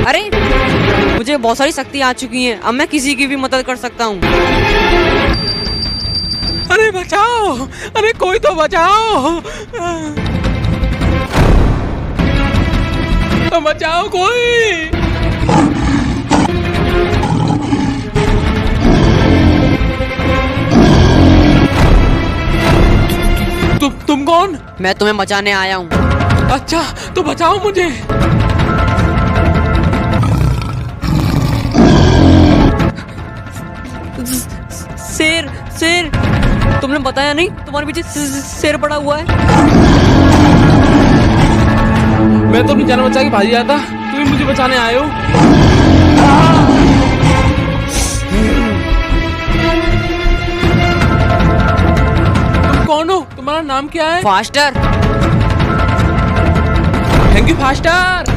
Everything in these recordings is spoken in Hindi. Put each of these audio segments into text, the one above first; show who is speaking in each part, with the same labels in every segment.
Speaker 1: अरे मुझे बहुत सारी शक्ति आ चुकी हैं, अब मैं किसी की भी मदद कर सकता हूँ।
Speaker 2: अरे बचाओ, अरे कोई तो बचाओ, तो बचाओ कोई। तुम कौन?
Speaker 1: मैं तुम्हें बचाने आया हूँ।
Speaker 2: अच्छा तो बचाओ मुझे।
Speaker 1: शेर शेर, तुमने बताया नहीं तुम्हारे पीछे शेर पड़ा हुआ है।
Speaker 2: मैं तो अपनी जान बचा के भागी जाता, तुम मुझे बचाने आए हो। तुम कौन हो? तुम्हारा नाम क्या है?
Speaker 1: फास्टर।
Speaker 2: Thank you faster.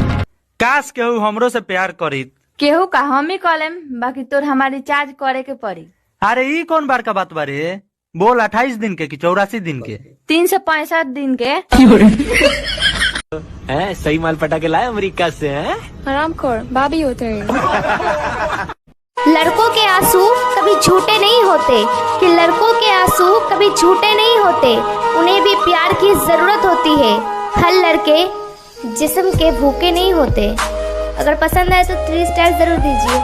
Speaker 3: काश केहू हमरो से प्यार करी।
Speaker 4: केहू का हम ही कॉलेम, बाकी तोर हमारी चार्ज करे के पड़ी।
Speaker 3: अरे ई कौन बार का बात बारे? बोल 28 दिन के कि 84 दिन के?
Speaker 4: 365 दिन के।
Speaker 5: सही माल पटा के लाए अमेरिका से हैं?
Speaker 4: हरामखोर भाभी होते हैं।
Speaker 6: लड़कों के आंसू कभी झूठे नहीं होते, कि लड़कों के आंसू कभी झूठे नहीं होते, उन्हें भी प्यार की जरूरत होती है। हर लड़के जिस्म के भूखे नहीं होते। अगर पसंद आए तो 3 स्टार जरूर दीजिए।